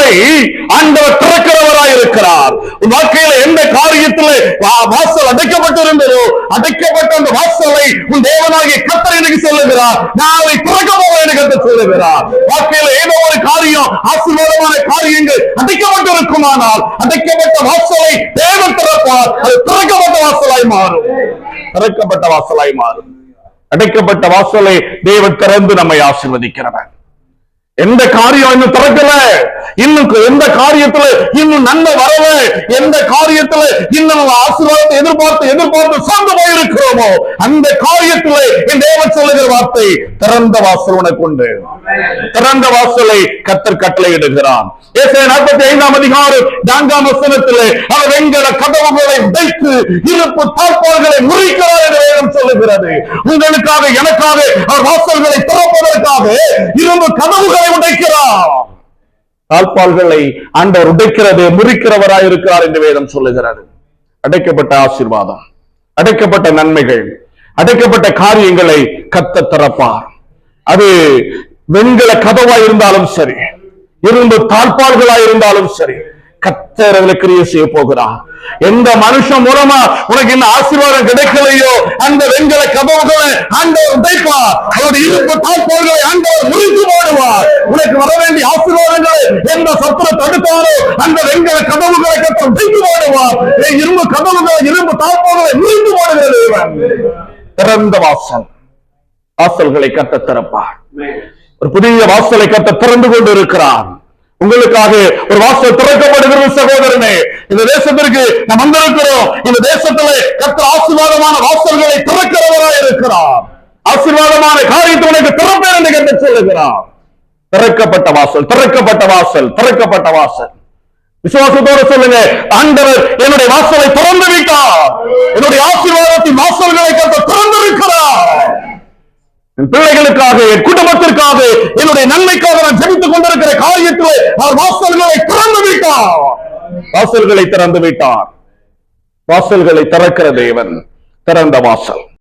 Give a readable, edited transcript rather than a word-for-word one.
வாசலை ஆண்டவர் திறக்கிறவராய் இருக்கிறார். உன் வாழ்க்கையில எந்த காரியத்தில் வாசல் அடைக்கப்பட்டிருந்ததோ அடைக்கப்பட்ட அந்த வாசலை உன் தேவனாகிய கர்த்தர் எனக்கு சொல்லுகிறார், நான் அதை திறக்க போவேன் என்று கர்த்தர் சொல்லுகிறார். வாழ்க்கையில ஏதோ ஒரு காரியம் ஆசீர்வாதமான காரியங்கள் அடைக்கப்பட்டிருக்குமானால் அடைக்கப்பட்ட வாசலை தேவன் திறப்பார். அது திறக்கப்பட்ட வாசலாய் மாறும். திறக்கப்பட்ட வாசலாய் மாறும். அடைக்கப்பட்ட வாசலை தேவன் திறந்து நம்மை ஆசீர்வதிக்கிறவர். எந்த காரியம் இன்னும் திறக்கல, இன்னும் எந்த காரியத்துல இன்னும் நன்மை வரல, எந்த காரியத்துல இன்னும் ஆசீர்வாதத்தை எதிர்பார்த்து சார்ந்து போயிருக்கிறோமோ அந்த காரியத்துல என் தேவன் சொல்லுகிற வார்த்தை, திறந்த வாசல் உனக்கு உண்டு. திறந்த வாசலை கர்த்தர் கட்டளையிடுகிறான். ஏசாயா 45 அதிகாரம் 4 வசனத்திலே அவர் வெண்கல கதவுகளை உடைத்து இருப்பு தாழ்பாள்களை முறிக்கிறார் என்று வேதம் சொல்லுகிறது. உங்களுக்காக எனக்காக அவர் வாசல்களை திறப்பதற்காக இரும்பு கதவுகளை உடைக்கிறார். தாழ்பாள்களை ஆண்டவர் உடைக்கிறது முறிக்கிறவராய் இருக்கிறார் என்று வேதம் சொல்லுகிறது. அடைக்கப்பட்ட ஆசீர்வாதம், அடைக்கப்பட்ட நன்மைகள், அடைக்கப்பட்ட காரியங்களை கர்த்தர் திறப்பார். அது வெண்கல கதவாய் இருந்தாலும் சரி, இரும்பு தாழ்பாள்களாய் இருந்தாலும் சரி, கர்த்தர் அதில் கிரியை செய்ய போகிறார். எந்த மனுஷன் மூலமா உனக்கு இந்த ஆசீர்வாதம் கிடைக்கலையோ அந்த வெண்கல கதவுகளை ஆண்டவர் உடைப்பார். அவருடைய இரும்பு தாழ்பாள்களை ஆண்டவர் முறித்து போடுவார். உனக்கு வர வேண்டிய ஆசீர்வாதங்களை எந்த சத்துரு தடுத்தாரோ அந்த வெண்கல கதவுகளை கர்த்தர் உடைத்து போடுவார். இரும்பு கதவுகளை, இரும்பு தாழ்பாள்களை முறித்து போடுகிறது. திறந்த வாசல், வாசல்களை கர்த்தர் திறப்பார். ஒரு புதிய வாசலை கர்த்தர் திறந்து கொண்டு இருக்கிறார். உங்களுக்காக ஒரு வாசல் திறக்கப்படுகிறது சகோதரனே. இந்த தேசத்திற்கு நாம் வந்திருக்கிறோம். இந்த தேசத்திலே கர்த்தர் ஆசீர்வாதமான வாசல்களை திறக்கிறவராய் இருக்கிறார். ஆசீர்வாதமான காரியத்தை உனக்கு திறப்பேன் என்று கர்த்தர் சொல்லுகிறார். திறக்கப்பட்ட வாசல், திறக்கப்பட்ட வாசல், திறக்கப்பட்ட வாசல். விசுவாசத்தோடு சொல்லுங்க, ஆண்டவர் என்னுடைய வாசலை திறந்து விட்டார். என்னுடைய ஆசீர்வாதத்தின் வாசல்களை கர்த்தர் திறந்திருக்கிறார். என் பிள்ளைகளுக்காக, என் குடும்பத்திற்காக, என்னுடைய நன்மைக்காக நான் ஜெபித்துக் கொண்டிருக்கிற காரியத்தில் அவர் வாசல்களை திறந்து விட்டார். வாசல்களை திறந்து விட்டார். வாசல்களை திறக்கிற தேவன். திறந்த வாசல்.